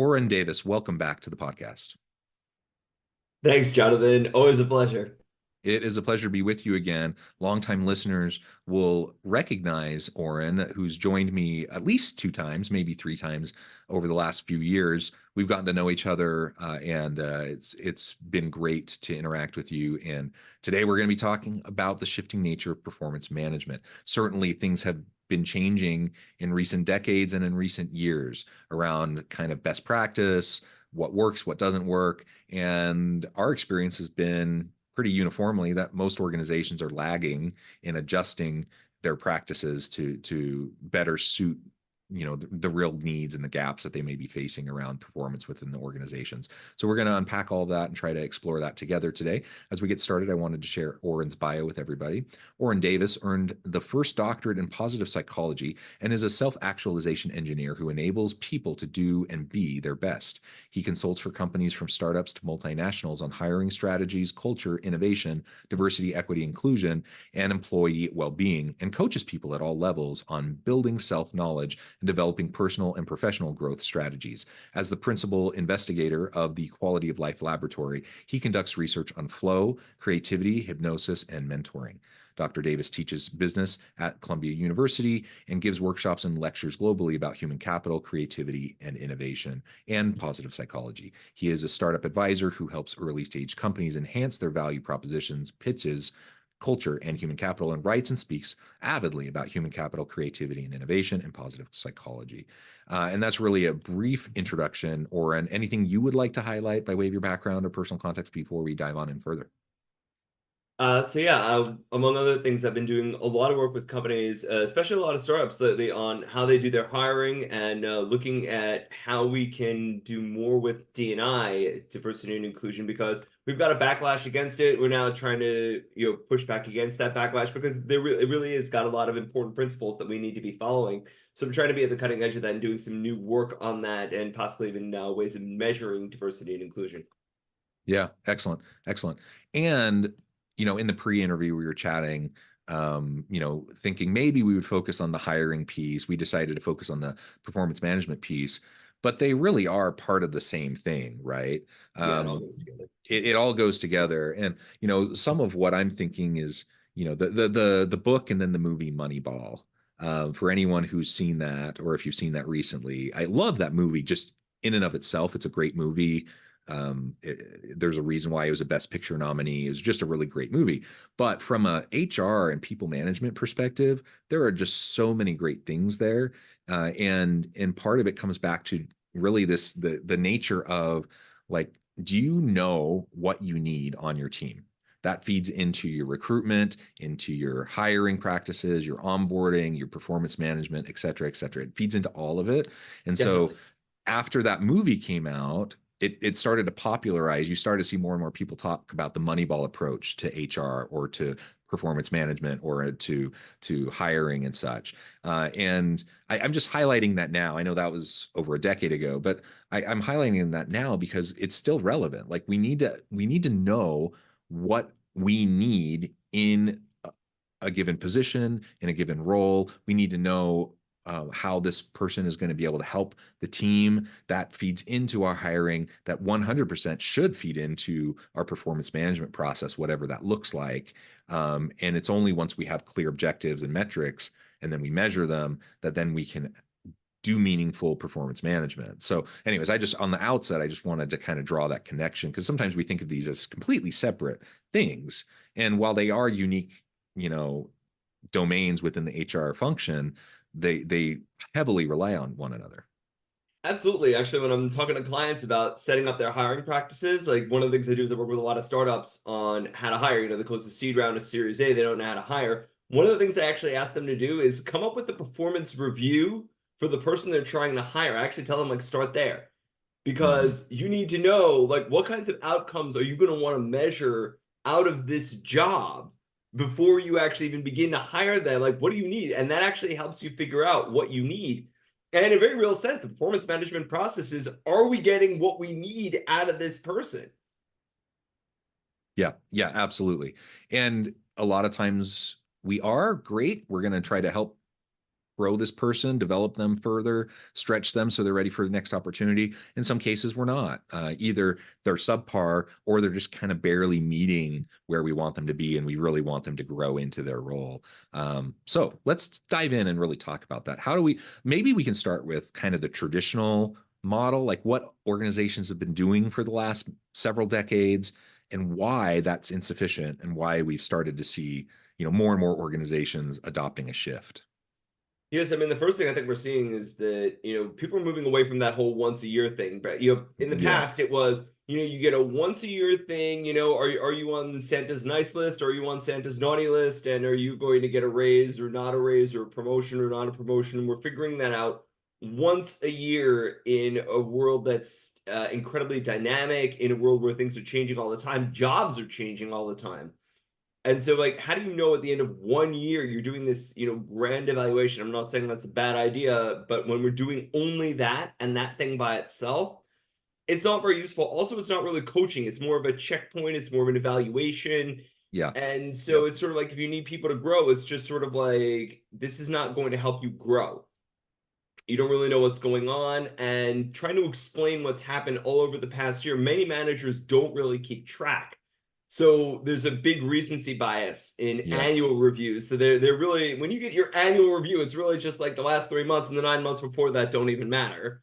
Orin Davis, welcome back to the podcast. Thanks, Jonathan. Always a pleasure. It is a pleasure to be with you again. Longtime listeners will recognize Orin, who's joined me at least two times, maybe three times over the last few years. We've gotten to know each other, and it's been great to interact with you. And today we're going to be talking about the shifting nature of performance management. Certainly, things have been changing in recent decades and in recent years around kind of best practice, what works, what doesn't work. And our experience has been pretty uniformly that most organizations are lagging in adjusting their practices to better suit the real needs and the gaps that they may be facing around performance within the organizations. So we're going to unpack all of that and try to explore that together today. As we get started, I wanted to share Orin's bio with everybody. Orin Davis earned the first doctorate in positive psychology and is a self-actualization engineer who enables people to do and be their best. He consults for companies from startups to multinationals on hiring strategies, culture, innovation, diversity, equity, inclusion, and employee well-being, and coaches people at all levels on building self-knowledge and developing personal and professional growth strategies. As the principal investigator of the Quality of Life Laboratory, he conducts research on flow, creativity, hypnosis, and mentoring. Dr. Davis teaches business at Columbia University and gives workshops and lectures globally about human capital, creativity, and innovation, and positive psychology. He is a startup advisor who helps early stage companies enhance their value propositions, pitches, culture, and human capital, and writes and speaks avidly about human capital, creativity, and innovation, and positive psychology. And that's really a brief introduction, or anything you would like to highlight by way of your background or personal context before we dive on in further. Among other things, I've been doing a lot of work with companies, especially a lot of startups lately, on how they do their hiring and looking at how we can do more with D&I, diversity and inclusion, because we've got a backlash against it. We're now trying to, push back against that backlash because it really has got a lot of important principles that we need to be following. So I'm trying to be at the cutting edge of that and doing some new work on that, and possibly even ways of measuring diversity and inclusion. Yeah, excellent, excellent. And in the pre-interview, we were chatting, thinking maybe we would focus on the hiring piece. We decided to focus on the performance management piece, but they really are part of the same thing, right? Yeah, it all goes together. It all goes together. And, some of what I'm thinking is, the book and then the movie Moneyball. For anyone who's seen that, or if you've seen that recently, I love that movie just in and of itself. It's a great movie. There's a reason why it was a Best Picture nominee. It was just a really great movie. But from a HR and people management perspective, there are just so many great things there, and part of it comes back to really the nature of, like, do you know what you need on your team? That feeds into your recruitment, into your hiring practices, your onboarding, your performance management, et cetera, et cetera. It feeds into all of it. And so Definitely. after that movie came out, it started to popularize. You started to see more and more people talk about the Moneyball approach to HR, or to performance management, or to hiring and such. And I'm just highlighting that now. I know that was over a decade ago, but I'm highlighting that now because it's still relevant. Like, we need to know what we need in a given position, in a given role. We need to know how this person is going to be able to help the team. That feeds into our hiring. That 100% should feed into our performance management process, whatever that looks like. And it's only once we have clear objectives and metrics, and then we measure them, that then we can do meaningful performance management. So anyways, on the outset, I just wanted to kind of draw that connection, because sometimes we think of these as completely separate things. And while they are unique, domains within the HR function, they heavily rely on one another. Absolutely. Actually, when I'm talking to clients about setting up their hiring practices, like one of the things I do is I work with a lot of startups on how to hire. They close the seed round to Series A, they don't know how to hire. One of the things I actually ask them to do is come up with a performance review for the person they're trying to hire. I actually tell them, like, start there, Mm-hmm. because you need to know, like, what kinds of outcomes are you going to want to measure out of this job before you actually even begin to hire them. Like, what do you need? And that actually helps you figure out what you need. And in a very real sense, the performance management process is, are we getting what we need out of this person? Yeah, yeah, absolutely. And a lot of times we are great. We're going to try to help grow this person, develop them further, stretch them so they're ready for the next opportunity. In some cases, we're not. Either they're subpar or they're just kind of barely meeting where we want them to be, and we really want them to grow into their role. So let's dive in and really talk about that. How do we, maybe we can start with kind of the traditional model, like what organizations have been doing for the last several decades and why that's insufficient and why we've started to see, more and more organizations adopting a shift. Yes, I mean the first thing I think we're seeing is that people are moving away from that whole once a year thing. But in the Yeah. past it was you get a once a year thing. Are you on Santa's nice list, or are you on Santa's naughty list, and are you going to get a raise or not a raise, or a promotion or not a promotion? And we're figuring that out once a year in a world that's incredibly dynamic, in a world where things are changing all the time, jobs are changing all the time. And so, like, how do you know at the end of 1 year you're doing this, grand evaluation? I'm not saying that's a bad idea, but when we're doing only that and that thing by itself, it's not very useful. Also, it's not really coaching. It's more of a checkpoint. It's more of an evaluation. Yeah. And so Yep. it's sort of like if you need people to grow, it's just sort of like this is not going to help you grow. You don't really know what's going on, and trying to explain what's happened all over the past year. Many managers don't really keep track. So there's a big recency bias in Yep. annual reviews. So they're really, when you get your annual review, it's really just like the last 3 months, and the 9 months before that don't even matter.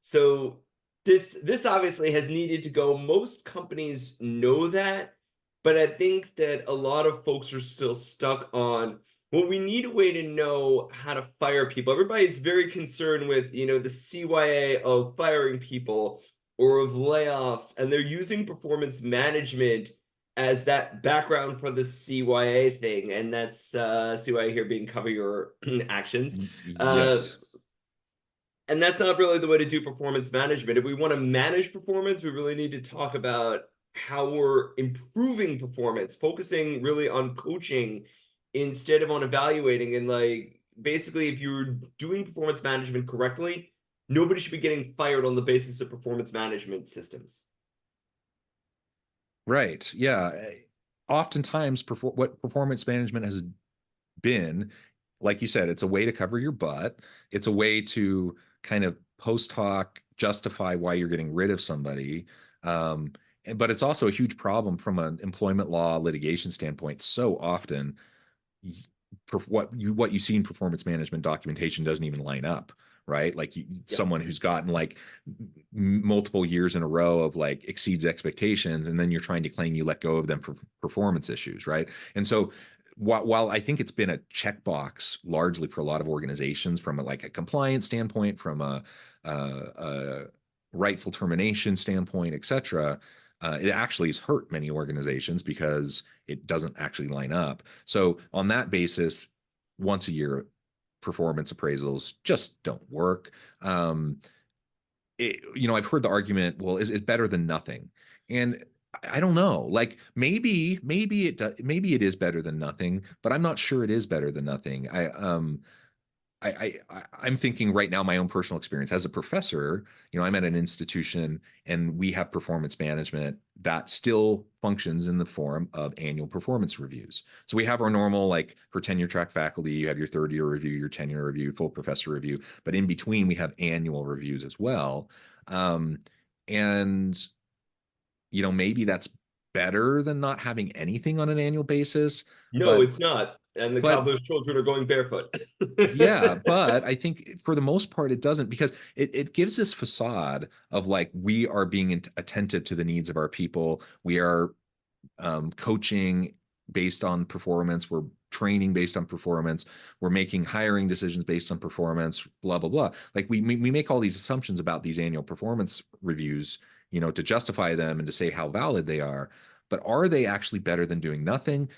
So this obviously has needed to go. Most companies know that, but I think that a lot of folks are still stuck on, well, we need a way to know how to fire people. Everybody's very concerned with, the CYA of firing people or of layoffs, and they're using performance management as that background for the CYA thing. And that's CYA here being cover your actions. Uh, Yes. and that's not really the way to do performance management. If we want to manage performance, we really need to talk about how we're improving performance, focusing really on coaching instead of on evaluating. And like basically, if you're doing performance management correctly, nobody should be getting fired on the basis of performance management systems. Right. Yeah. Oftentimes, what performance management has been, like you said, it's a way to cover your butt. It's a way to kind of post hoc justify why you're getting rid of somebody. But it's also a huge problem from an employment law litigation standpoint. So often, what you see in performance management documentation doesn't even line up, right? Like Yep. someone who's gotten like multiple years in a row of like exceeds expectations, and then you're trying to claim you let go of them for performance issues, right? And so while I think it's been a checkbox largely for a lot of organizations from like a compliance standpoint, from a rightful termination standpoint, et cetera, it actually has hurt many organizations because it doesn't actually line up. So on that basis, once a year performance appraisals just don't work. I've heard the argument, well, is it better than nothing? And I don't know. Like maybe it is better than nothing, but I'm not sure it is better than nothing. I'm thinking right now, my own personal experience as a professor, I'm at an institution and we have performance management that still functions in the form of annual performance reviews. So we have our normal, like for tenure track faculty, you have your third year review, your tenure review, full professor review, but in between we have annual reviews as well. Um, and, maybe that's better than not having anything on an annual basis, No, but, it's not. And the but cobbler's children are going barefoot. yeah, but I think for the most part it doesn't, because it gives this facade of like we are being attentive to the needs of our people. We are coaching based on performance. We're training based on performance. We're making hiring decisions based on performance. Blah blah blah. Like we make all these assumptions about these annual performance reviews, to justify them and to say how valid they are. But are they actually better than doing nothing?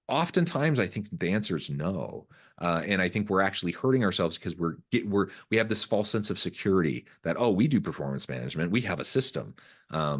Oftentimes I think the answer is no. And I think we're actually hurting ourselves because we have this false sense of security that, oh, we do performance management, we have a system,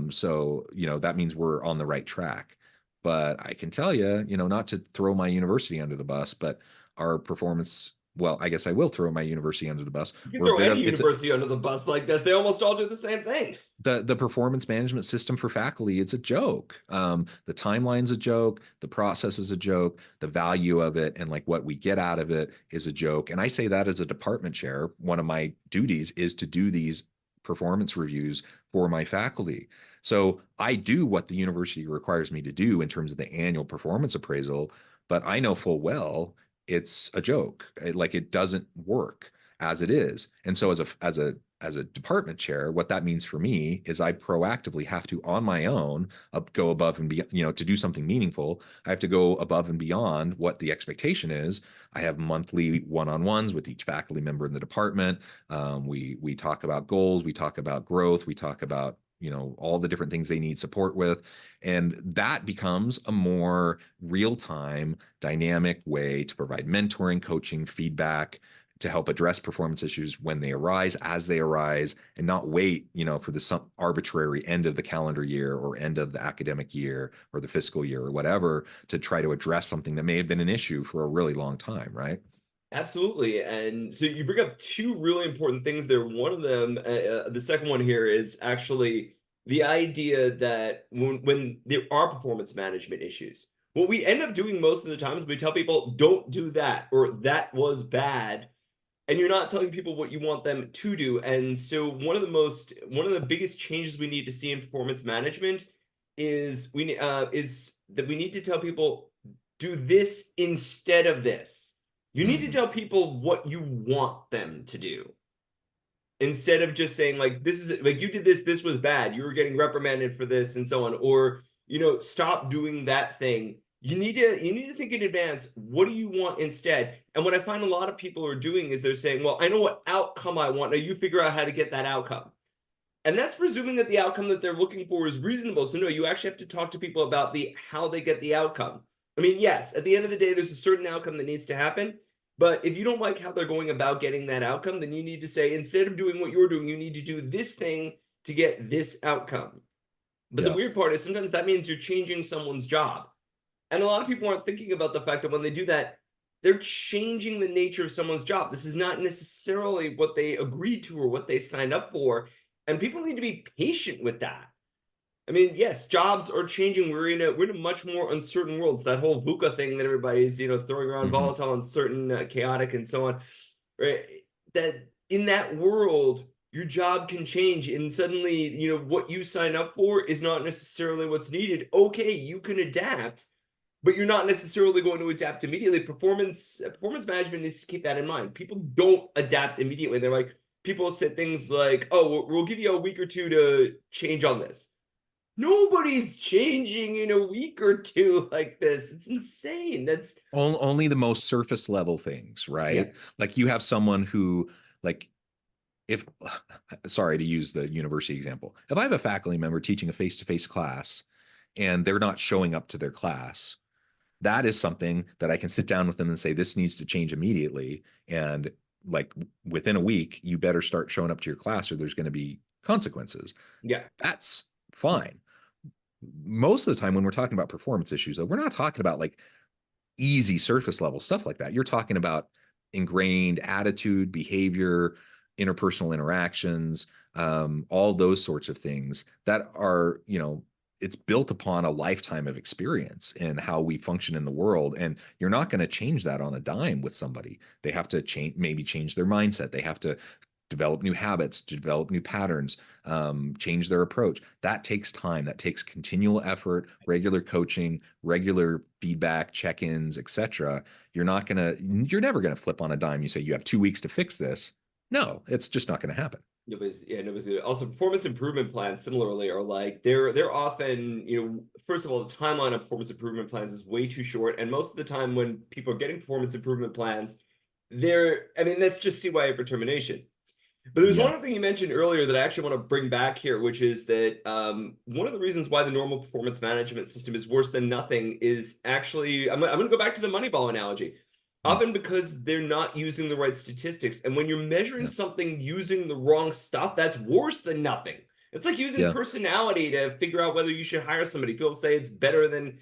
so that means we're on the right track. But I can tell you, not to throw my university under the bus, but our performance well, I guess I will throw my university under the bus. You can We're a throw bit any of it's university under the bus like this. They almost all do the same thing. the performance management system for faculty. It's a joke. The timeline's a joke, the process is a joke, the value of it and like what we get out of it is a joke. And I say that as a department chair, one of my duties is to do these performance reviews for my faculty. So I do what the university requires me to do in terms of the annual performance appraisal, but I know full well it's a joke. Like it doesn't work as it is. And so as a department chair, what that means for me is I proactively have to, on my own, go above and beyond, to do something meaningful. I have to go above and beyond what the expectation is. I have monthly one-on-ones with each faculty member in the department. We talk about goals, we talk about growth, we talk about all the different things they need support with, and that becomes a more real-time, dynamic way to provide mentoring, coaching, feedback to help address performance issues when they arise, as they arise, and not wait, for the some arbitrary end of the calendar year or end of the academic year or the fiscal year or whatever to try to address something that may have been an issue for a really long time, right? Absolutely. And so you bring up two really important things there. One of them, the second one here is actually the idea that when there are performance management issues, what we end up doing most of the time is we tell people, don't do that, or that was bad. And you're not telling people what you want them to do. And so one of the biggest changes we need to see in performance management is that we need to tell people, do this instead of this. You need to Mm-hmm. tell people what you want them to do instead of just saying like this is like you did this was bad, you were getting reprimanded for this and so on, or stop doing that thing. You need to think in advance, what do you want instead? And what I find a lot of people are doing is they're saying, well, I know what outcome I want, now you figure out how to get that outcome. And that's presuming that the outcome that they're looking for is reasonable. So no, you actually have to talk to people about the how they get the outcome. I mean, yes, at the end of the day, there's a certain outcome that needs to happen. But if you don't like how they're going about getting that outcome, then you need to say, instead of doing what you're doing, you need to do this thing to get this outcome. But the Yeah. weird part is sometimes that means you're changing someone's job. And a lot of people aren't thinking about the fact that when they do that, they're changing the nature of someone's job. This is not necessarily what they agreed to or what they signed up for. And people need to be patient with that. I mean, yes, jobs are changing. We're in a much more uncertain world. It's that whole VUCA thing that everybody's throwing around, Mm-hmm. volatile, uncertain, chaotic, and so on. Right? That in that world, your job can change, and suddenly, what you sign up for is not necessarily what's needed. Okay, you can adapt, but you're not necessarily going to adapt immediately. Performance management needs to keep that in mind. People don't adapt immediately. They're like, people say things like, "Oh, we'll give you a week or two to change on this." Nobody's changing in a week or two like this. It's insane. That's Only the most surface level things, yeah, right? Like you have someone who, like, if, sorry to use the university example, if I have a faculty member teaching a face-to-face class and they're not showing up to their class, that is something that I can sit down with them and say, this needs to change immediately. And like within a week, you better start showing up to your class or there's going to be consequences. yeah. That's fine. Most of the time when we're talking about performance issues, though, we're not talking about like easy surface level stuff like that. You're talking about ingrained attitude, behavior, interpersonal interactions, all those sorts of things that are, it's built upon a lifetime of experience and how we function in the world. And you're not going to change that on a dime with somebody. They have to maybe change their mindset. They have to develop new habits, develop new patterns, change their approach. That takes time. That takes continual effort, regular coaching, regular feedback, check-ins, etc. You're never gonna flip on a dime. You say you have 2 weeks to fix this. No, it's just not going to happen. Nobody's also performance improvement plans similarly are like they're often, first of all, the timeline of performance improvement plans is way too short. And most of the time when people are getting performance improvement plans, I mean, that's just CYA for termination. But there's one Yeah. other thing you mentioned earlier that I actually want to bring back here, which is that one of the reasons why the normal performance management system is worse than nothing is actually, I'm going to go back to the Moneyball analogy, Mm. often because they're not using the right statistics. And when you're measuring Yeah. something using the wrong stuff, that's worse than nothing. It's like using Yeah. personality to figure out whether you should hire somebody. People say it's better than,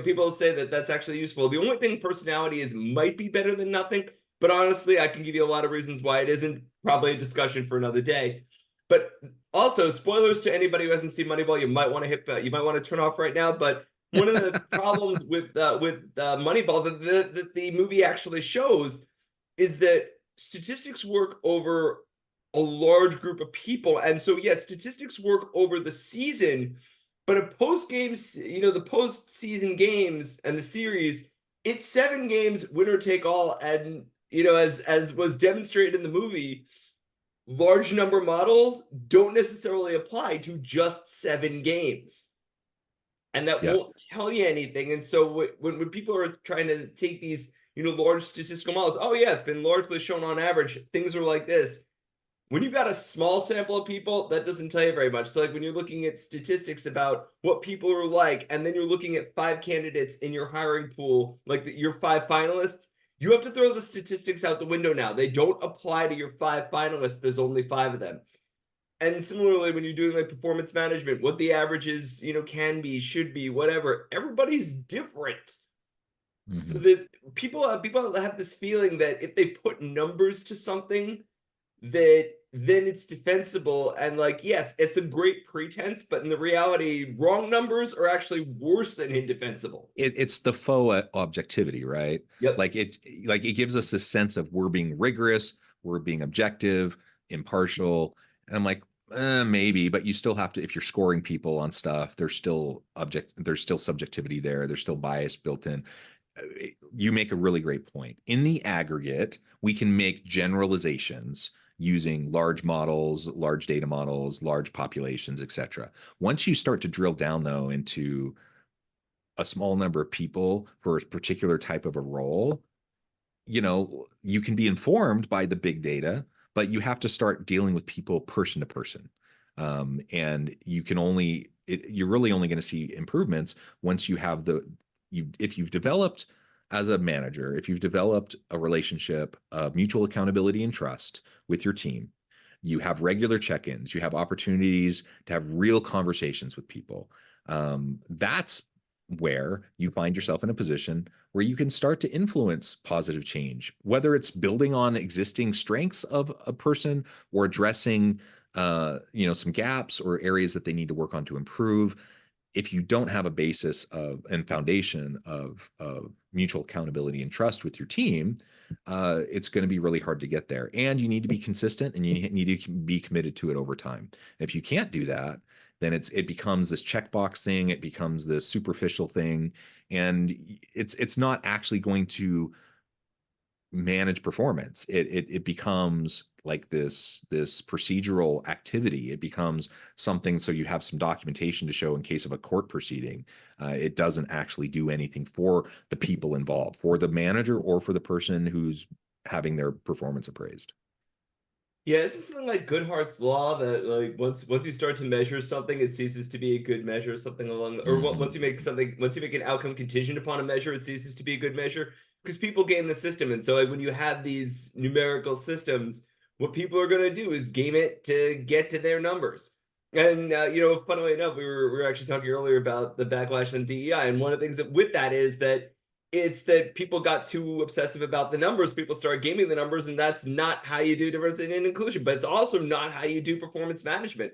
people say that that's actually useful. The only thing personality is might be better than nothing But honestly, I can give you a lot of reasons why it isn't. Probably a discussion for another day. But also, spoilers to anybody who hasn't seen Moneyball, you might want to you might want to turn off right now. But one of the problems with Moneyball that the movie actually shows is that statistics work over a large group of people, and so yes, statistics work over the season, but a post games, the postseason games and the series, it's 7 games, winner take all, and as was demonstrated in the movie, large number models don't necessarily apply to just 7 games. And that Yeah. won't tell you anything. And so when people are trying to take these, large statistical models, oh yeah, it's been largely shown on average, things are like this. When you've got a small sample of people, that doesn't tell you very much. So like when you're looking at statistics about what people are like, and then you're looking at 5 candidates in your hiring pool, like your 5 finalists, you have to throw the statistics out the window now. They don't apply to your 5 finalists. There's only 5 of them. And similarly, when you're doing like performance management, what the averages, can be, should be, whatever, everybody's different. So Hmm. that people have this feeling that if they put numbers to something, that then it's defensible. And like, yes, it's a great pretense, but in the reality, wrong numbers are actually worse than indefensible. It's the faux objectivity, right? Yep. Like it gives us this sense of we're being rigorous, we're being objective, impartial, and I'm like, maybe, but you still have to. If you're scoring people on stuff, there's still subjectivity there. There's still bias built in. You make a really great point. In the aggregate, we can make generalizations using large models, large data models, large populations, etc. Once you start to drill down, though, into a small number of people for a particular type of a role, you can be informed by the big data, but you have to start dealing with people person to person. And you're really only going to see improvements once you have if you've developed as a manager, if you've developed a relationship of mutual accountability and trust with your team, you have regular check-ins, you have opportunities to have real conversations with people. That's where you find yourself in a position where you can start to influence positive change, whether it's building on existing strengths of a person or addressing some gaps or areas that they need to work on to improve. If you don't have a basis of and foundation of mutual accountability and trust with your team, it's going to be really hard to get there. And you need to be consistent and you need to be committed to it over time. And if you can't do that, then it becomes this checkbox thing. It becomes this superficial thing, and it's not actually going to manage performance. It becomes like this procedural activity. It becomes something so you have some documentation to show in case of a court proceeding. It doesn't actually do anything for the people involved, for the manager or for the person who's having their performance appraised. Yeah, isn't something like Goodhart's law that like once you start to measure something, it ceases to be a good measure, something along, or Mm-hmm. once you make an outcome contingent upon a measure, it ceases to be a good measure because people game the system. And so like when you have these numerical systems, what people are going to do is game it to get to their numbers. And funnily enough, we were actually talking earlier about the backlash on DEI, and one of the things that with that is that it's that people got too obsessive about the numbers. People start gaming the numbers, and that's not how you do diversity and inclusion. But it's also not how you do performance management.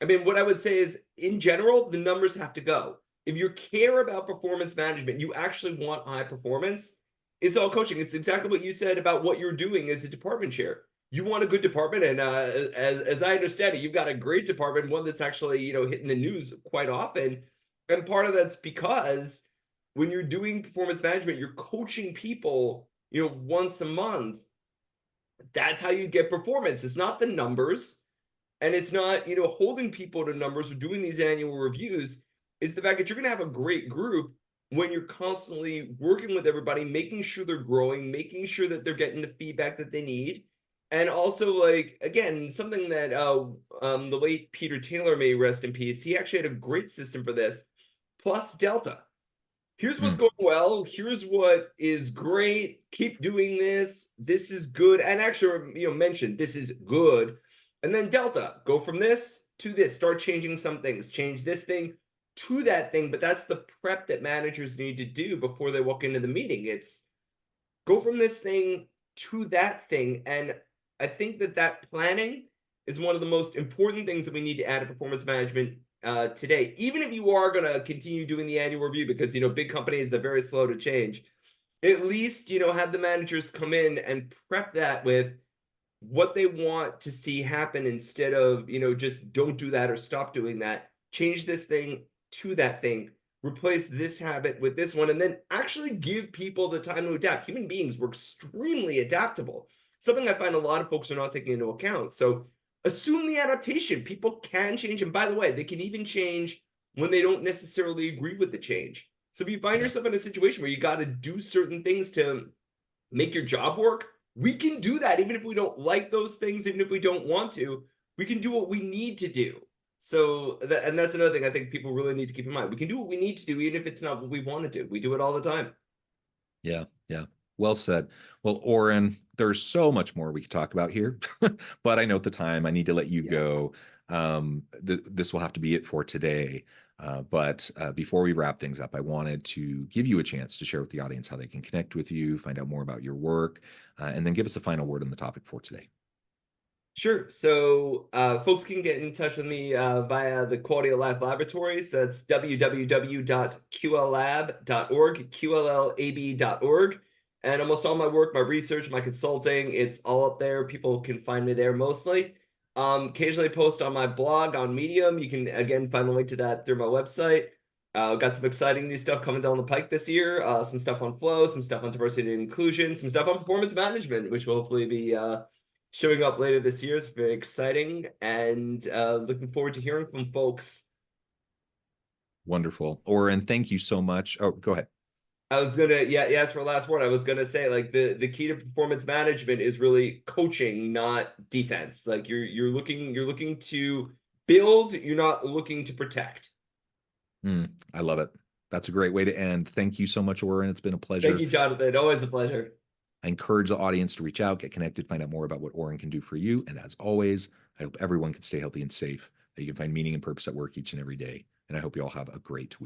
I mean, what I would say is, in general, the numbers have to go. If you care about performance management, you actually want high performance. It's all coaching. It's exactly what you said about what you're doing as a department chair. You want a good department, and as I understand it, you've got a great department, one that's actually hitting the news quite often. And part of that's because when you're doing performance management, you're coaching people, once a month. That's how you get performance. It's not the numbers, and it's not, holding people to numbers or doing these annual reviews. Is the fact that you're going to have a great group when you're constantly working with everybody, making sure they're growing, making sure that they're getting the feedback that they need. And also, like, again, something that the late Peter Taylor, may rest in peace, he actually had a great system for this, plus Delta. Here's what's Mm. going well. Here's what is great. Keep doing this. This is good. And actually, mention this is good. And then Delta, go from this to this. Start changing some things. Change this thing to that thing. But that's the prep that managers need to do before they walk into the meeting. It's go from this thing to that thing. And I think that that planning is one of the most important things that we need to add to performance management today. Even if you are going to continue doing the annual review, because big companies, they're very slow to change. At least have the managers come in and prep that with what they want to see happen, instead of just don't do that or stop doing that. Change this thing to that thing, replace this habit with this one, and then actually give people the time to adapt. Human beings were extremely adaptable, something I find a lot of folks are not taking into account. So assume the adaptation. People can change, and by the way, they can even change when they don't necessarily agree with the change. So if you find Yeah. yourself in a situation where you got to do certain things to make your job work, we can do that. Even if we don't like those things, even if we don't want to, we can do what we need to do. So and that's another thing I think people really need to keep in mind. We can do what we need to do, even if it's not what we want to do. We do it all the time. Yeah, yeah. Well said. Well, Orin, there's so much more we could talk about here, but I know at the time I need to let you Yeah. go. This will have to be it for today. But before we wrap things up, I wanted to give you a chance to share with the audience how they can connect with you, find out more about your work, and then give us a final word on the topic for today. Sure. So folks can get in touch with me via the Quality of Life Laboratories. That's www.qllab.org, QLLAB.org. And almost all my work, my research, my consulting, it's all up there. People can find me there mostly. Occasionally post on my blog on Medium. You can, again, find the link to that through my website. Got some exciting new stuff coming down the pike this year. Some stuff on flow, some stuff on diversity and inclusion, some stuff on performance management, which will hopefully be showing up later this year. It's very exciting, and looking forward to hearing from folks. Wonderful. Orin, thank you so much. Oh, go ahead. I was gonna, yeah, yes, for last word, I was gonna say, like, the key to performance management is really coaching, not defense. Like you're looking to build, you're not looking to protect. I love it. That's a great way to end. Thank you so much, Orin. It's been a Thank pleasure. you, Jonathan. Always a pleasure. I encourage the audience to reach out, get connected, find out more about what Orin can do for you. And as always, I hope everyone can stay healthy and safe, that you can find meaning and purpose at work each and every day. And I hope you all have a great week.